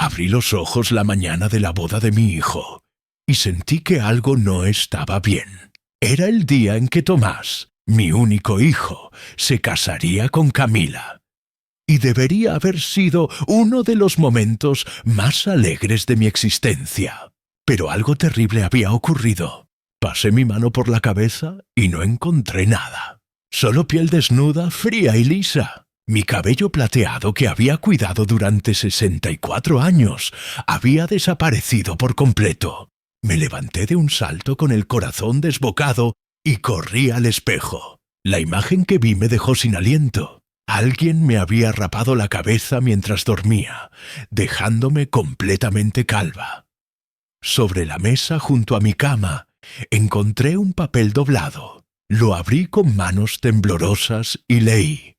Abrí los ojos la mañana de la boda de mi hijo y sentí que algo no estaba bien. Era el día en que Tomás, mi único hijo, se casaría con Camila. Y debería haber sido uno de los momentos más alegres de mi existencia. Pero algo terrible había ocurrido. Pasé mi mano por la cabeza y no encontré nada. Solo piel desnuda, fría y lisa. Mi cabello plateado que había cuidado durante 64 años había desaparecido por completo. Me levanté de un salto con el corazón desbocado y corrí al espejo. La imagen que vi me dejó sin aliento. Alguien me había rapado la cabeza mientras dormía, dejándome completamente calva. Sobre la mesa junto a mi cama encontré un papel doblado. Lo abrí con manos temblorosas y leí: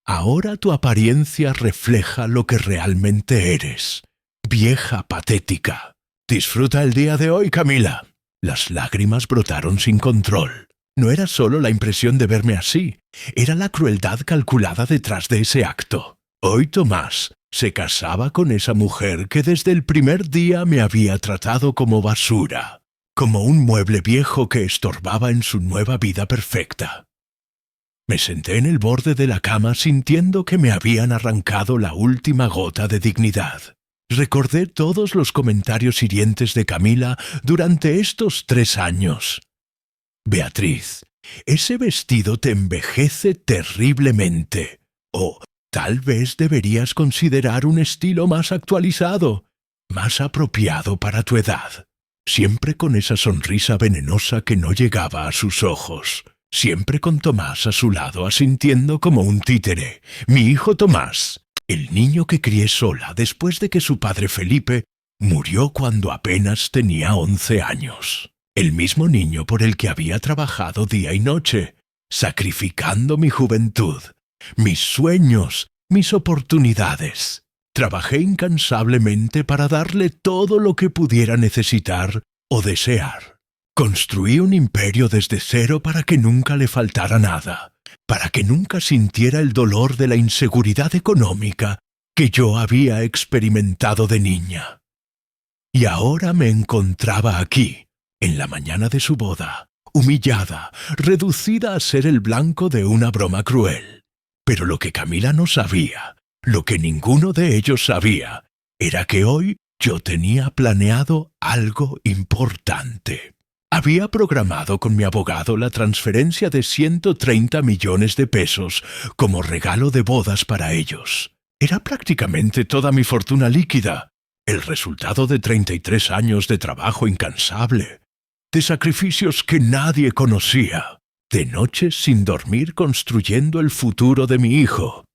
Ahora tu apariencia refleja lo que realmente eres. Vieja patética. Disfruta el día de hoy, Camila. Las lágrimas brotaron sin control. No era solo la impresión de verme así, era la crueldad calculada detrás de ese acto. Hoy Tomás se casaba con esa mujer que desde el primer día me había tratado como basura, como un mueble viejo que estorbaba en su nueva vida perfecta. Me senté en el borde de la cama sintiendo que me habían arrancado la última gota de dignidad. Recordé todos los comentarios hirientes de Camila durante estos 3 años. Beatriz, ese vestido te envejece terriblemente. O tal vez deberías considerar un estilo más actualizado, más apropiado para tu edad. Siempre con esa sonrisa venenosa que no llegaba a sus ojos. Siempre con Tomás a su lado asintiendo como un títere. Mi hijo Tomás, el niño que crié sola después de que su padre Felipe murió cuando apenas tenía 11 años. El mismo niño por el que había trabajado día y noche, sacrificando mi juventud, mis sueños, mis oportunidades. Trabajé incansablemente para darle todo lo que pudiera necesitar o desear. Construí un imperio desde cero para que nunca le faltara nada, para que nunca sintiera el dolor de la inseguridad económica que yo había experimentado de niña. Y ahora me encontraba aquí, en la mañana de su boda, humillada, reducida a ser el blanco de una broma cruel. Pero lo que Camila no sabía, lo que ninguno de ellos sabía, era que hoy yo tenía planeado algo importante. Había programado con mi abogado la transferencia de 130 millones de pesos como regalo de bodas para ellos. Era prácticamente toda mi fortuna líquida, el resultado de 33 años de trabajo incansable, de sacrificios que nadie conocía, de noches sin dormir construyendo el futuro de mi hijo.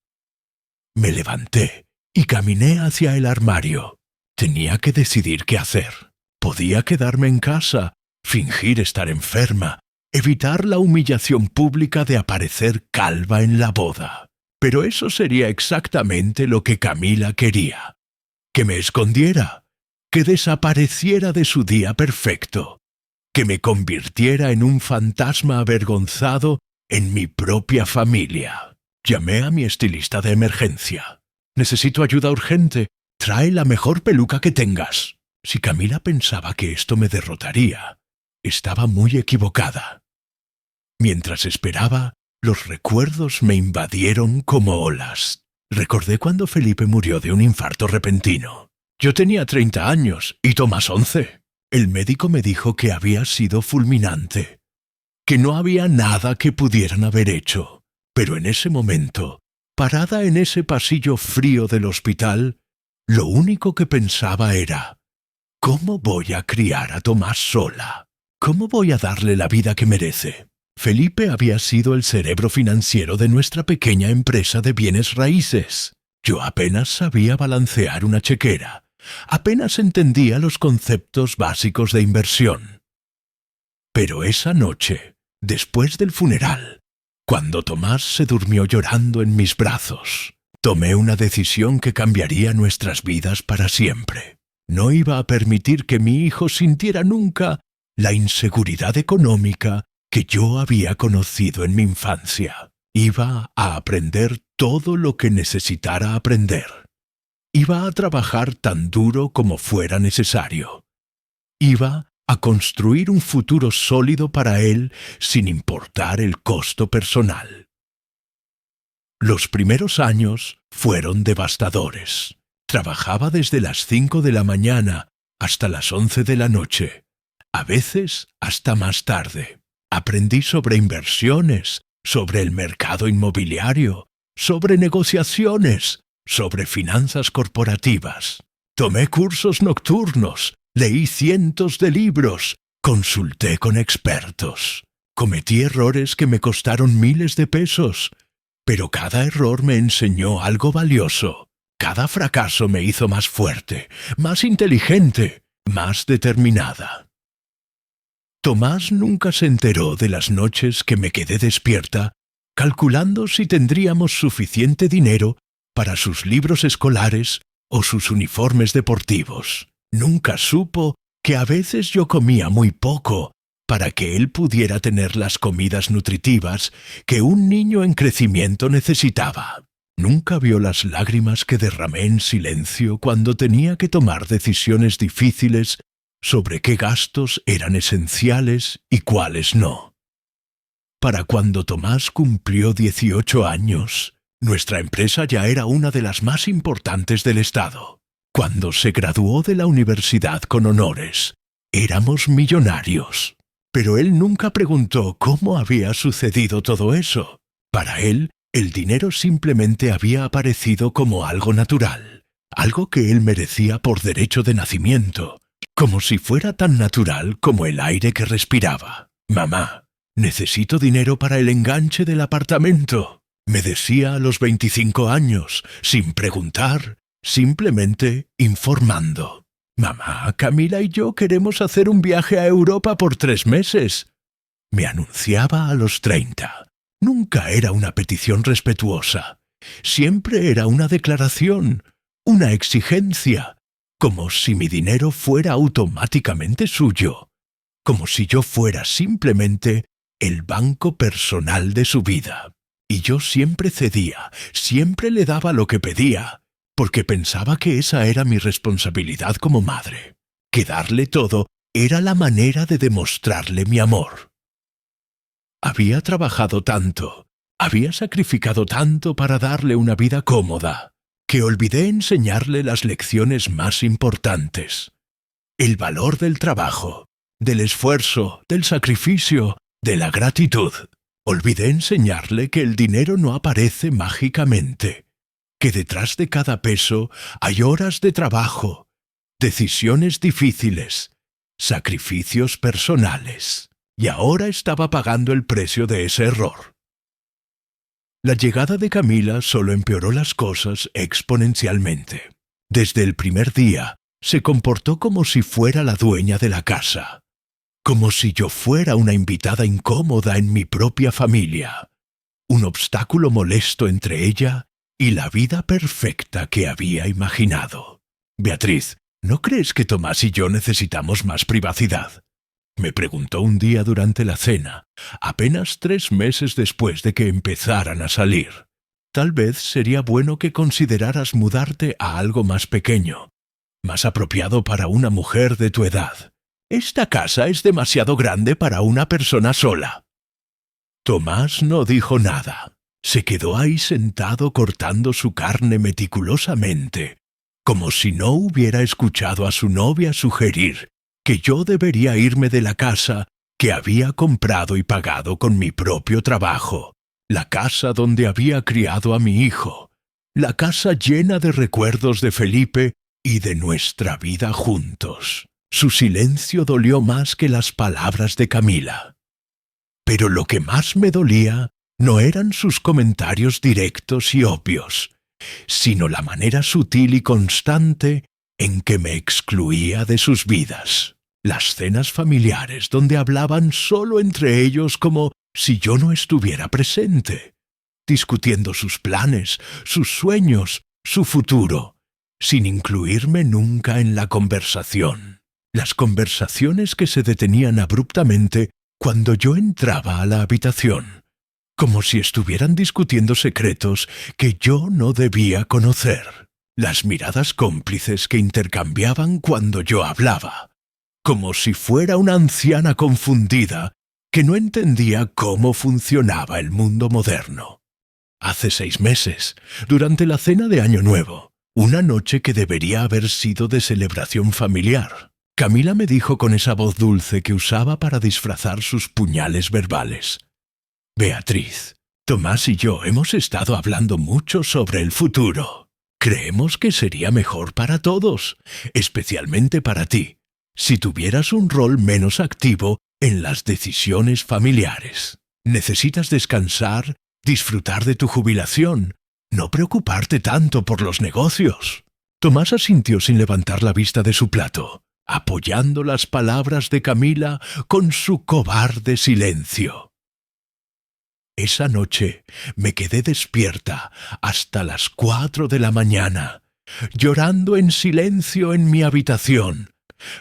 Me levanté y caminé hacia el armario. Tenía que decidir qué hacer. Podía quedarme en casa, fingir estar enferma, evitar la humillación pública de aparecer calva en la boda. Pero eso sería exactamente lo que Camila quería. Que me escondiera, que desapareciera de su día perfecto, que me convirtiera en un fantasma avergonzado en mi propia familia. Llamé a mi estilista de emergencia. Necesito ayuda urgente. Trae la mejor peluca que tengas. Si Camila pensaba que esto me derrotaría, estaba muy equivocada. Mientras esperaba, los recuerdos me invadieron como olas. Recordé cuando Felipe murió de un infarto repentino. Yo tenía 30 años y Tomás 11. El médico me dijo que había sido fulminante, que no había nada que pudieran haber hecho. Pero en ese momento, parada en ese pasillo frío del hospital, lo único que pensaba era: ¿cómo voy a criar a Tomás sola? ¿Cómo voy a darle la vida que merece? Felipe había sido el cerebro financiero de nuestra pequeña empresa de bienes raíces. Yo apenas sabía balancear una chequera. Apenas entendía los conceptos básicos de inversión. Pero esa noche, después del funeral, cuando Tomás se durmió llorando en mis brazos, tomé una decisión que cambiaría nuestras vidas para siempre. No iba a permitir que mi hijo sintiera nunca la inseguridad económica que yo había conocido en mi infancia. Iba a aprender todo lo que necesitara aprender. Iba a trabajar tan duro como fuera necesario. Iba a construir un futuro sólido para él sin importar el costo personal. Los primeros años fueron devastadores. Trabajaba desde las 5 de la mañana hasta las 11 de la noche, a veces hasta más tarde. Aprendí sobre inversiones, sobre el mercado inmobiliario, sobre negociaciones, sobre finanzas corporativas. Tomé cursos nocturnos, leí cientos de libros, consulté con expertos. Cometí errores que me costaron miles de pesos, pero cada error me enseñó algo valioso. Cada fracaso me hizo más fuerte, más inteligente, más determinada. Tomás nunca se enteró de las noches que me quedé despierta, calculando si tendríamos suficiente dinero para sus libros escolares o sus uniformes deportivos. Nunca supo que a veces yo comía muy poco para que él pudiera tener las comidas nutritivas que un niño en crecimiento necesitaba. Nunca vio las lágrimas que derramé en silencio cuando tenía que tomar decisiones difíciles sobre qué gastos eran esenciales y cuáles no. Para cuando Tomás cumplió 18 años, nuestra empresa ya era una de las más importantes del estado. Cuando se graduó de la universidad con honores, éramos millonarios. Pero él nunca preguntó cómo había sucedido todo eso. Para él, el dinero simplemente había aparecido como algo natural, algo que él merecía por derecho de nacimiento, como si fuera tan natural como el aire que respiraba. «Mamá, necesito dinero para el enganche del apartamento», me decía a los 25 años, sin preguntar, simplemente informando. «Mamá, Camila y yo queremos hacer un viaje a Europa por 3 meses», me anunciaba a los 30. Nunca era una petición respetuosa. Siempre era una declaración, una exigencia, como si mi dinero fuera automáticamente suyo, como si yo fuera simplemente el banco personal de su vida. Y yo siempre cedía, siempre le daba lo que pedía, porque pensaba que esa era mi responsabilidad como madre, que darle todo era la manera de demostrarle mi amor. Había trabajado tanto, había sacrificado tanto para darle una vida cómoda, que olvidé enseñarle las lecciones más importantes. El valor del trabajo, del esfuerzo, del sacrificio, de la gratitud. Olvidé enseñarle que el dinero no aparece mágicamente, que detrás de cada peso hay horas de trabajo, decisiones difíciles, sacrificios personales. Y ahora estaba pagando el precio de ese error. La llegada de Camila solo empeoró las cosas exponencialmente. Desde el primer día, se comportó como si fuera la dueña de la casa, como si yo fuera una invitada incómoda en mi propia familia, un obstáculo molesto entre ella y la vida perfecta que había imaginado. «Beatriz, ¿no crees que Tomás y yo necesitamos más privacidad?», me preguntó un día durante la cena, apenas 3 meses después de que empezaran a salir. «Tal vez sería bueno que consideraras mudarte a algo más pequeño, más apropiado para una mujer de tu edad. Esta casa es demasiado grande para una persona sola». Tomás no dijo nada. Se quedó ahí sentado cortando su carne meticulosamente, como si no hubiera escuchado a su novia sugerir que yo debería irme de la casa que había comprado y pagado con mi propio trabajo, la casa donde había criado a mi hijo, la casa llena de recuerdos de Felipe y de nuestra vida juntos. Su silencio dolió más que las palabras de Camila. Pero lo que más me dolía no eran sus comentarios directos y obvios, sino la manera sutil y constante en que me excluía de sus vidas. Las cenas familiares donde hablaban solo entre ellos como si yo no estuviera presente, discutiendo sus planes, sus sueños, su futuro, sin incluirme nunca en la conversación. Las conversaciones que se detenían abruptamente cuando yo entraba a la habitación, como si estuvieran discutiendo secretos que yo no debía conocer. las miradas cómplices que intercambiaban cuando yo hablaba, como si fuera una anciana confundida que no entendía cómo funcionaba el mundo moderno. Hace 6 meses, durante la cena de Año Nuevo, una noche que debería haber sido de celebración familiar, Camila me dijo con esa voz dulce que usaba para disfrazar sus puñales verbales: Beatriz, Tomás y yo hemos estado hablando mucho sobre el futuro. Creemos que sería mejor para todos, especialmente para ti, si tuvieras un rol menos activo en las decisiones familiares. Necesitas descansar, disfrutar de tu jubilación, no preocuparte tanto por los negocios. Tomás asintió sin levantar la vista de su plato, apoyando las palabras de Camila con su cobarde silencio. Esa noche me quedé despierta hasta las 4 de la mañana, llorando en silencio en mi habitación,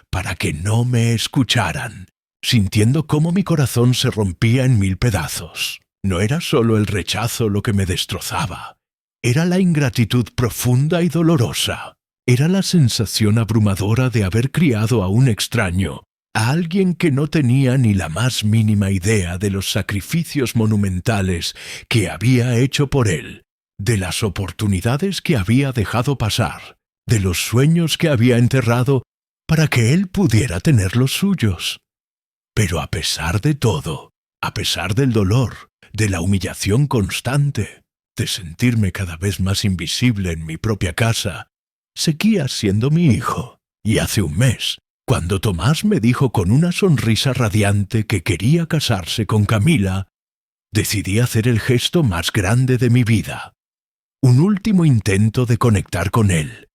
para que no me escucharan, sintiendo cómo mi corazón se rompía en 1000 pedazos. No era solo el rechazo lo que me destrozaba, era la ingratitud profunda y dolorosa. Era la sensación abrumadora de haber criado a un extraño, a alguien que no tenía ni la más mínima idea de los sacrificios monumentales que había hecho por él, de las oportunidades que había dejado pasar, de los sueños que había enterrado para que él pudiera tener los suyos. Pero a pesar de todo, a pesar del dolor, de la humillación constante, de sentirme cada vez más invisible en mi propia casa, seguía siendo mi hijo. Y hace un mes, cuando Tomás me dijo con una sonrisa radiante que quería casarse con Camila, decidí hacer el gesto más grande de mi vida. Un último intento de conectar con él,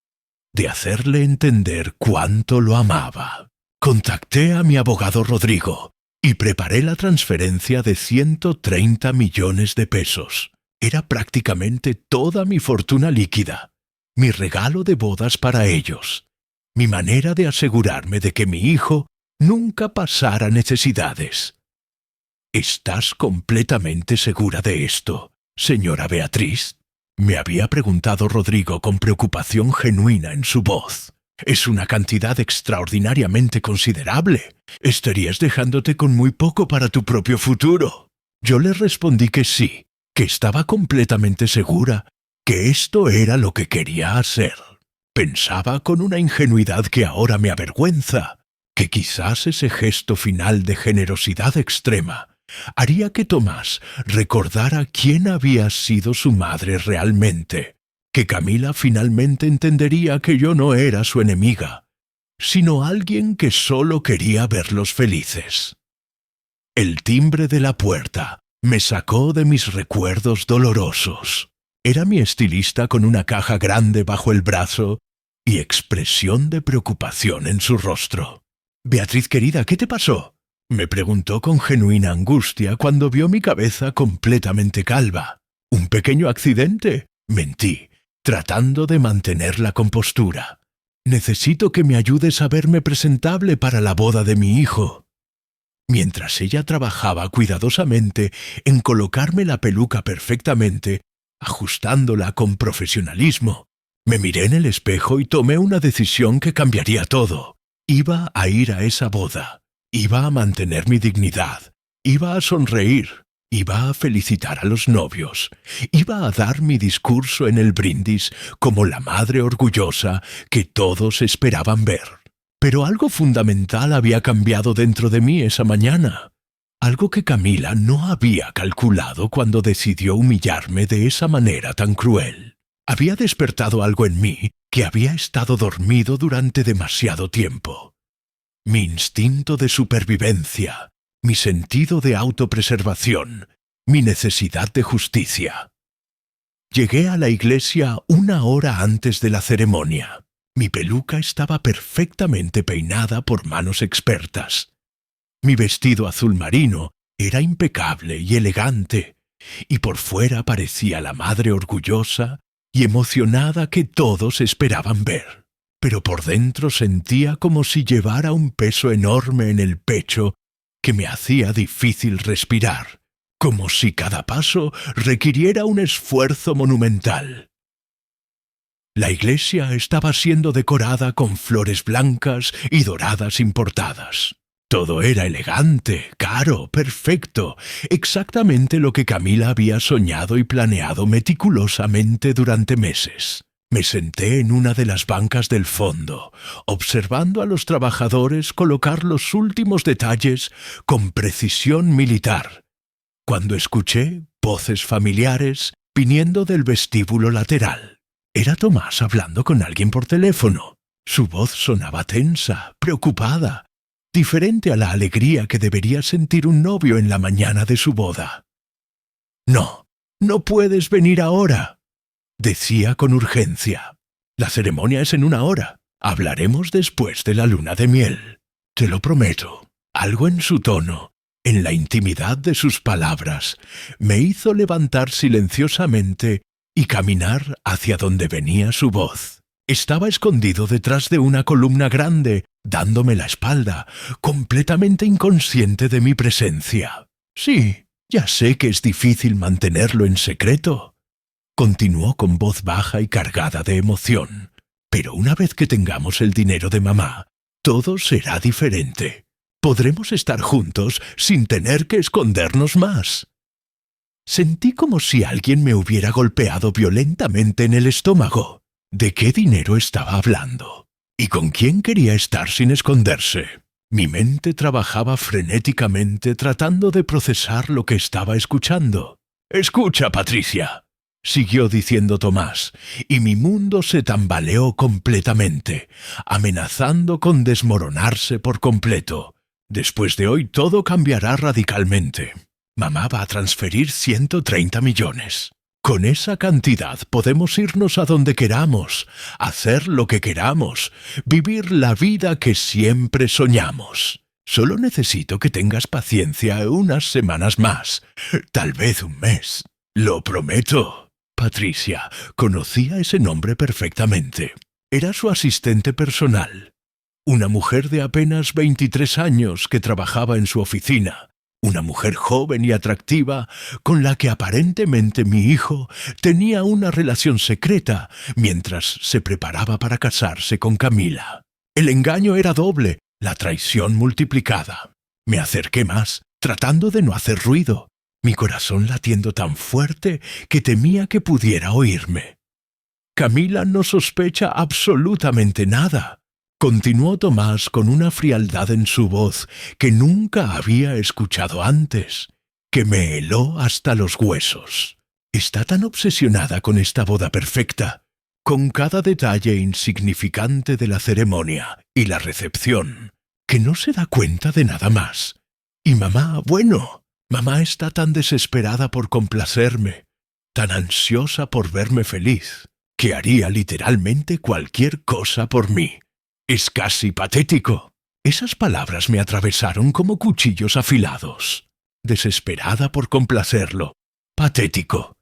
de hacerle entender cuánto lo amaba. Contacté a mi abogado Rodrigo y preparé la transferencia de 130 millones de pesos. Era prácticamente toda mi fortuna líquida, mi regalo de bodas para ellos, mi manera de asegurarme de que mi hijo nunca pasara necesidades. ¿Estás completamente segura de esto, señora Beatriz?, me había preguntado Rodrigo con preocupación genuina en su voz. Es una cantidad extraordinariamente considerable. Estarías dejándote con muy poco para tu propio futuro. Yo le respondí que sí, que estaba completamente segura que esto era lo que quería hacer. Pensaba con una ingenuidad que ahora me avergüenza, que quizás ese gesto final de generosidad extrema haría que Tomás recordara quién había sido su madre realmente, que Camila finalmente entendería que yo no era su enemiga, sino alguien que solo quería verlos felices. El timbre de la puerta me sacó de mis recuerdos dolorosos. Era mi estilista con una caja grande bajo el brazo y expresión de preocupación en su rostro. «Beatriz querida, ¿qué te pasó?», me preguntó con genuina angustia cuando vio mi cabeza completamente calva. «¿Un pequeño accidente?», mentí, tratando de mantener la compostura. «Necesito que me ayudes a verme presentable para la boda de mi hijo». Mientras ella trabajaba cuidadosamente en colocarme la peluca perfectamente, ajustándola con profesionalismo, me miré en el espejo y tomé una decisión que cambiaría todo. Iba a ir a esa boda. Iba a mantener mi dignidad, iba a sonreír, iba a felicitar a los novios, iba a dar mi discurso en el brindis como la madre orgullosa que todos esperaban ver. Pero algo fundamental había cambiado dentro de mí esa mañana, algo que Camila no había calculado cuando decidió humillarme de esa manera tan cruel. Había despertado algo en mí que había estado dormido durante demasiado tiempo. Mi instinto de supervivencia, mi sentido de autopreservación, mi necesidad de justicia. Llegué a la iglesia 1 hora antes de la ceremonia. Mi peluca estaba perfectamente peinada por manos expertas. Mi vestido azul marino era impecable y elegante, y por fuera parecía la madre orgullosa y emocionada que todos esperaban ver. Pero por dentro sentía como si llevara un peso enorme en el pecho que me hacía difícil respirar, como si cada paso requiriera un esfuerzo monumental. La iglesia estaba siendo decorada con flores blancas y doradas importadas. Todo era elegante, caro, perfecto, exactamente lo que Camila había soñado y planeado meticulosamente durante meses. Me senté en una de las bancas del fondo, observando a los trabajadores colocar los últimos detalles con precisión militar, cuando escuché voces familiares viniendo del vestíbulo lateral. Era Tomás hablando con alguien por teléfono. Su voz sonaba tensa, preocupada, diferente a la alegría que debería sentir un novio en la mañana de su boda. «No, no puedes venir ahora», decía con urgencia. «La ceremonia es en 1 hora. Hablaremos después de la luna de miel. Te lo prometo». Algo en su tono, en la intimidad de sus palabras, me hizo levantar silenciosamente y caminar hacia donde venía su voz. Estaba escondido detrás de una columna grande, dándome la espalda, completamente inconsciente de mi presencia. «Sí, ya sé que es difícil mantenerlo en secreto», continuó con voz baja y cargada de emoción. «Pero una vez que tengamos el dinero de mamá, todo será diferente. Podremos estar juntos sin tener que escondernos más». Sentí como si alguien me hubiera golpeado violentamente en el estómago. ¿De qué dinero estaba hablando? ¿Y con quién quería estar sin esconderse? Mi mente trabajaba frenéticamente tratando de procesar lo que estaba escuchando. «Escucha, Patricia», siguió diciendo Tomás, y mi mundo se tambaleó completamente, amenazando con desmoronarse por completo. «Después de hoy todo cambiará radicalmente. Mamá va a transferir 130 millones. Con esa cantidad podemos irnos a donde queramos, hacer lo que queramos, vivir la vida que siempre soñamos. Solo necesito que tengas paciencia unas semanas más, tal vez 1 mes. Lo prometo». Patricia conocía ese nombre perfectamente. Era su asistente personal. Una mujer de apenas 23 años que trabajaba en su oficina. Una mujer joven y atractiva con la que aparentemente mi hijo tenía una relación secreta mientras se preparaba para casarse con Camila. El engaño era doble, la traición multiplicada. Me acerqué más, tratando de no hacer ruido, mi corazón latiendo tan fuerte que temía que pudiera oírme. «Camila no sospecha absolutamente nada», continuó Tomás con una frialdad en su voz que nunca había escuchado antes, que me heló hasta los huesos. «Está tan obsesionada con esta boda perfecta, con cada detalle insignificante de la ceremonia y la recepción, que no se da cuenta de nada más. Y mamá, bueno, mamá está tan desesperada por complacerme, tan ansiosa por verme feliz, que haría literalmente cualquier cosa por mí. Es casi patético». Esas palabras me atravesaron como cuchillos afilados. Desesperada por complacerlo. Patético.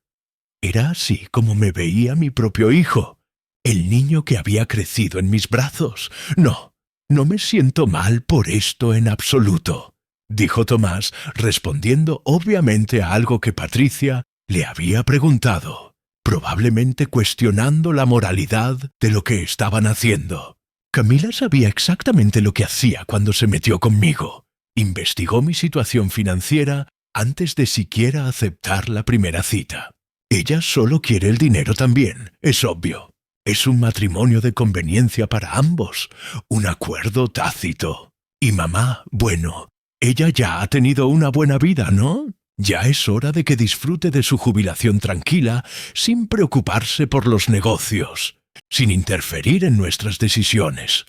Era así como me veía mi propio hijo, el niño que había crecido en mis brazos. «No, no me siento mal por esto en absoluto», dijo Tomás, respondiendo obviamente a algo que Patricia le había preguntado, probablemente cuestionando la moralidad de lo que estaban haciendo. Camila sabía exactamente lo que hacía cuando se metió conmigo. Investigó mi situación financiera antes de siquiera aceptar la primera cita. Ella solo quiere el dinero también, es obvio. Es un matrimonio de conveniencia para ambos, un acuerdo tácito. Y mamá, bueno, ella ya ha tenido una buena vida, ¿no? Ya es hora de que disfrute de su jubilación tranquila, sin preocuparse por los negocios, sin interferir en nuestras decisiones.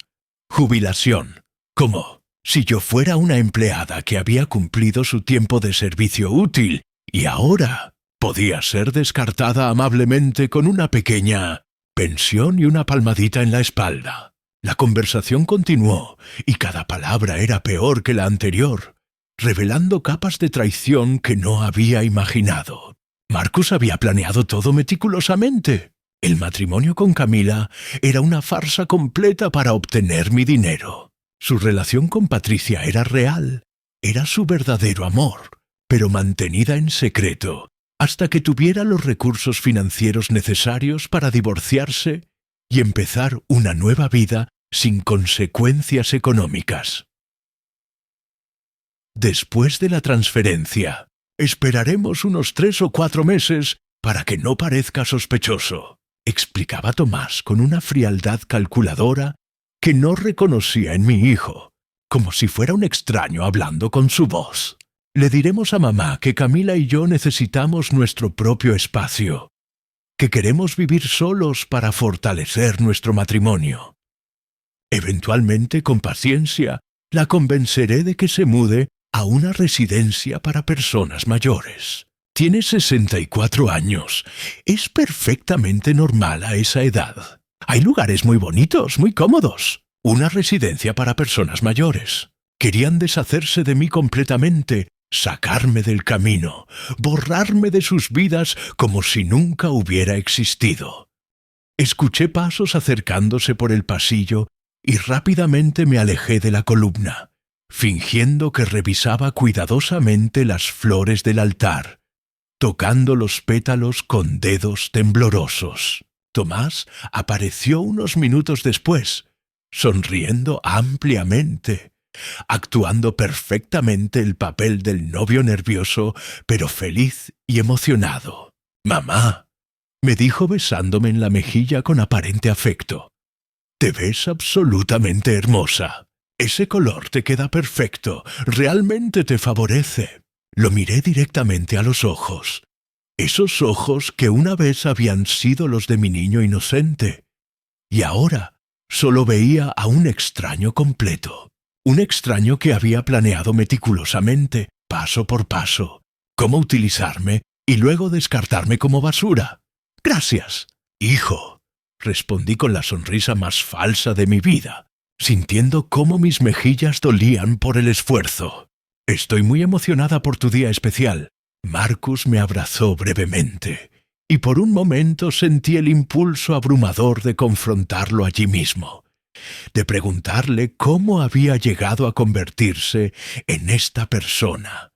Jubilación. ¿Cómo? Si yo fuera una empleada que había cumplido su tiempo de servicio útil y ahora podía ser descartada amablemente con una pequeña pensión y una palmadita en la espalda. La conversación continuó y cada palabra era peor que la anterior, revelando capas de traición que no había imaginado. Marcus había planeado todo meticulosamente. El matrimonio con Camila era una farsa completa para obtener mi dinero. Su relación con Patricia era real, era su verdadero amor, pero mantenida en secreto hasta que tuviera los recursos financieros necesarios para divorciarse y empezar una nueva vida sin consecuencias económicas. Después de la transferencia, esperaremos unos 3 o 4 meses para que no parezca sospechoso, explicaba Tomás con una frialdad calculadora que no reconocía en mi hijo, como si fuera un extraño hablando con su voz. Le diremos a mamá que Camila y yo necesitamos nuestro propio espacio, que queremos vivir solos para fortalecer nuestro matrimonio. Eventualmente, con paciencia, la convenceré de que se mude a una residencia para personas mayores. Tiene 64 años. Es perfectamente normal a esa edad. Hay lugares muy bonitos, muy cómodos. Una residencia para personas mayores. Querían deshacerse de mí completamente, sacarme del camino, borrarme de sus vidas como si nunca hubiera existido. Escuché pasos acercándose por el pasillo y rápidamente me alejé de la columna, fingiendo que revisaba cuidadosamente las flores del altar, tocando los pétalos con dedos temblorosos. Tomás apareció unos minutos después, sonriendo ampliamente, actuando perfectamente el papel del novio nervioso, pero feliz y emocionado. «Mamá», me dijo besándome en la mejilla con aparente afecto, «te ves absolutamente hermosa. Ese color te queda perfecto, realmente te favorece». Lo miré directamente a los ojos, esos ojos que una vez habían sido los de mi niño inocente, y ahora solo veía a un extraño completo. Un extraño que había planeado meticulosamente, paso por paso, cómo utilizarme y luego descartarme como basura. «Gracias, hijo», respondí con la sonrisa más falsa de mi vida, sintiendo cómo mis mejillas dolían por el esfuerzo. «Estoy muy emocionada por tu día especial». Marcus me abrazó brevemente, y por un momento sentí el impulso abrumador de confrontarlo allí mismo, de preguntarle cómo había llegado a convertirse en esta persona,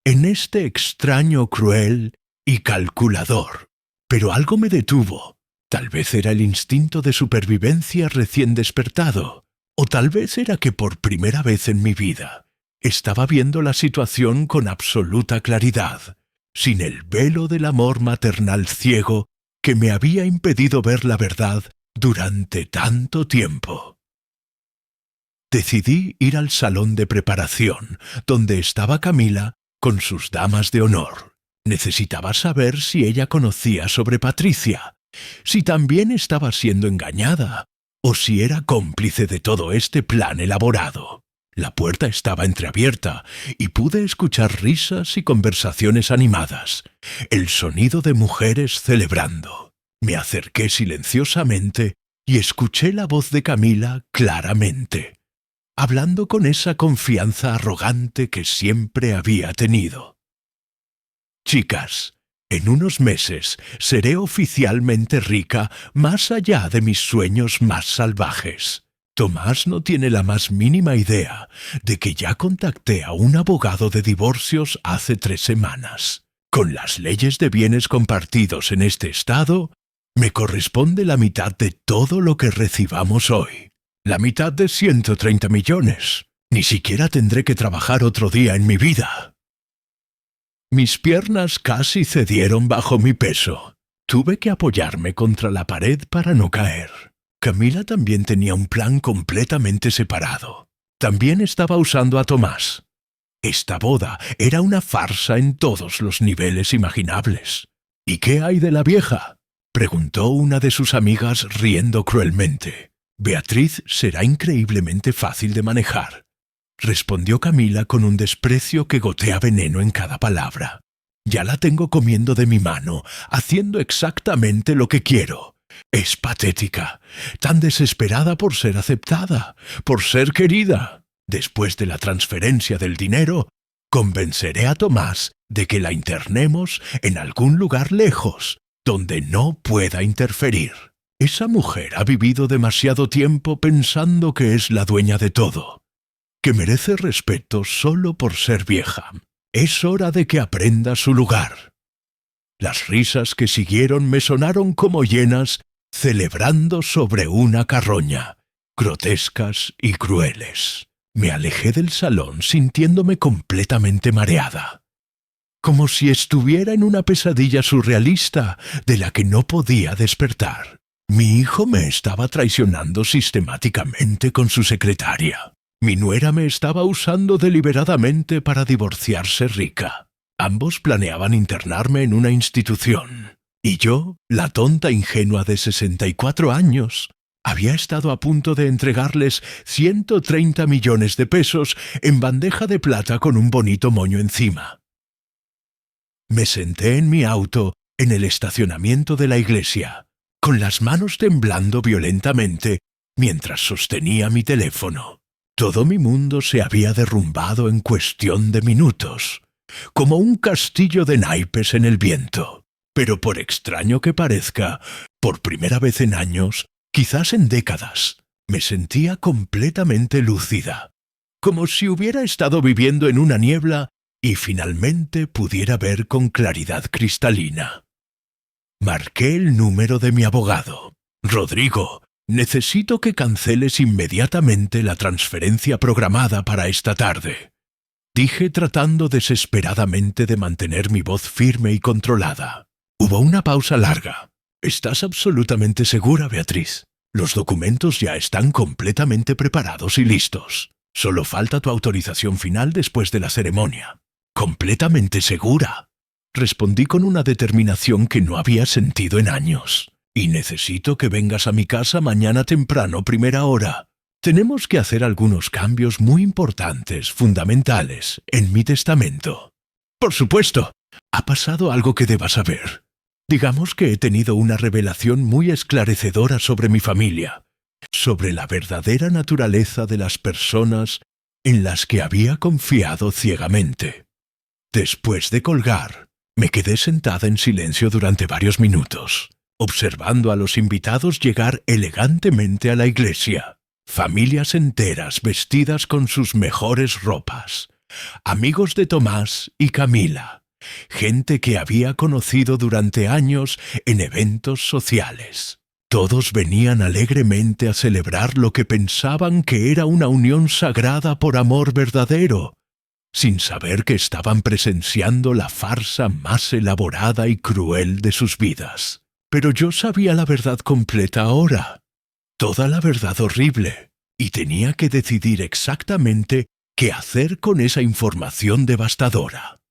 en este extraño cruel y calculador. Pero algo me detuvo. Tal vez era el instinto de supervivencia recién despertado, o tal vez era que por primera vez en mi vida estaba viendo la situación con absoluta claridad, sin el velo del amor maternal ciego que me había impedido ver la verdad durante tanto tiempo. Decidí ir al salón de preparación, donde estaba Camila con sus damas de honor. Necesitaba saber si ella conocía sobre Patricia, si también estaba siendo engañada, o si era cómplice de todo este plan elaborado. La puerta estaba entreabierta y pude escuchar risas y conversaciones animadas, el sonido de mujeres celebrando. Me acerqué silenciosamente y escuché la voz de Camila claramente, hablando con esa confianza arrogante que siempre había tenido. «Chicas, en unos meses seré oficialmente rica más allá de mis sueños más salvajes». Tomás no tiene la más mínima idea de que ya contacté a un abogado de divorcios hace 3 semanas. Con las leyes de bienes compartidos en este estado, me corresponde la mitad de todo lo que recibamos hoy. La mitad de 130 millones. Ni siquiera tendré que trabajar otro día en mi vida. Mis piernas casi cedieron bajo mi peso. Tuve que apoyarme contra la pared para no caer. Camila también tenía un plan completamente separado. También estaba usando a Tomás. Esta boda era una farsa en todos los niveles imaginables. «¿Y qué hay de la vieja?», preguntó una de sus amigas riendo cruelmente. «Beatriz será increíblemente fácil de manejar», respondió Camila con un desprecio que gotea veneno en cada palabra. «Ya la tengo comiendo de mi mano, haciendo exactamente lo que quiero. Es patética, tan desesperada por ser aceptada, por ser querida. Después de la transferencia del dinero, convenceré a Tomás de que la internemos en algún lugar lejos, donde no pueda interferir. Esa mujer ha vivido demasiado tiempo pensando que es la dueña de todo, que merece respeto solo por ser vieja. Es hora de que aprenda su lugar». Las risas que siguieron me sonaron como llenas celebrando sobre una carroña, grotescas y crueles. Me alejé del salón sintiéndome completamente mareada, como si estuviera en una pesadilla surrealista de la que no podía despertar. Mi hijo me estaba traicionando sistemáticamente con su secretaria. Mi nuera me estaba usando deliberadamente para divorciarse rica. Ambos planeaban internarme en una institución. Y yo, la tonta ingenua de 64 años, había estado a punto de entregarles 130 millones de pesos en bandeja de plata con un bonito moño encima. Me senté en mi auto en el estacionamiento de la iglesia, con las manos temblando violentamente mientras sostenía mi teléfono. Todo mi mundo se había derrumbado en cuestión de minutos, como un castillo de naipes en el viento. Pero por extraño que parezca, por primera vez en años, quizás en décadas, me sentía completamente lúcida, como si hubiera estado viviendo en una niebla y finalmente pudiera ver con claridad cristalina. Marqué el número de mi abogado. Rodrigo, necesito que canceles inmediatamente la transferencia programada para esta tarde, dije tratando desesperadamente de mantener mi voz firme y controlada. Hubo una pausa larga. ¿Estás absolutamente segura, Beatriz? Los documentos ya están completamente preparados y listos. Solo falta tu autorización final después de la ceremonia. «¿Completamente segura?», respondí con una determinación que no había sentido en años. «Y necesito que vengas a mi casa mañana temprano, primera hora. Tenemos que hacer algunos cambios muy importantes, fundamentales, en mi testamento». «Por supuesto. Ha pasado algo que debas saber. Digamos que he tenido una revelación muy esclarecedora sobre mi familia, sobre la verdadera naturaleza de las personas en las que había confiado ciegamente». Después de colgar, me quedé sentada en silencio durante varios minutos, observando a los invitados llegar elegantemente a la iglesia. Familias enteras vestidas con sus mejores ropas, amigos de Tomás y Camila, gente que había conocido durante años en eventos sociales. Todos venían alegremente a celebrar lo que pensaban que era una unión sagrada por amor verdadero, sin saber que estaban presenciando la farsa más elaborada y cruel de sus vidas. Pero yo sabía la verdad completa ahora, toda la verdad horrible, y tenía que decidir exactamente qué hacer con esa información devastadora.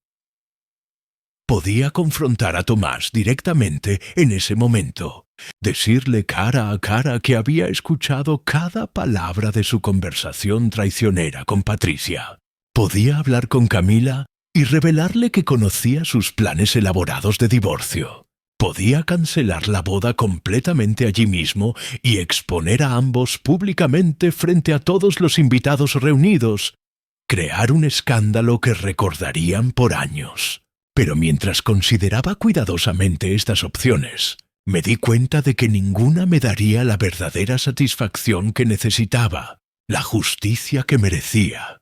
Podía confrontar a Tomás directamente en ese momento, decirle cara a cara que había escuchado cada palabra de su conversación traicionera con Patricia. Podía hablar con Camila y revelarle que conocía sus planes elaborados de divorcio. Podía cancelar la boda completamente allí mismo y exponer a ambos públicamente frente a todos los invitados reunidos, crear un escándalo que recordarían por años. Pero mientras consideraba cuidadosamente estas opciones, me di cuenta de que ninguna me daría la verdadera satisfacción que necesitaba, la justicia que merecía.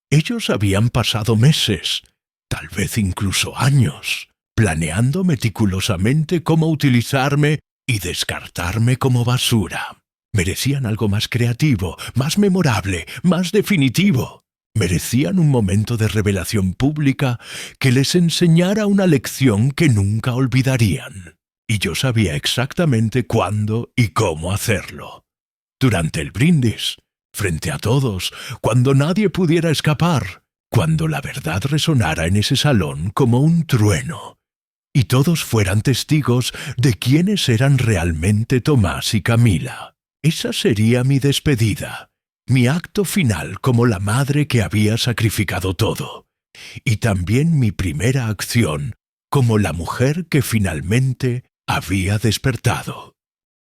Ellos habían pasado meses, tal vez incluso años, planeando meticulosamente cómo utilizarme y descartarme como basura. Merecían algo más creativo, más memorable, más definitivo. Merecían un momento de revelación pública que les enseñara una lección que nunca olvidarían. Y yo sabía exactamente cuándo y cómo hacerlo. Durante el brindis, frente a todos, cuando nadie pudiera escapar, cuando la verdad resonara en ese salón como un trueno, y todos fueran testigos de quiénes eran realmente Tomás y Camila. Esa sería mi despedida, mi acto final como la madre que había sacrificado todo, y también mi primera acción como la mujer que finalmente había despertado.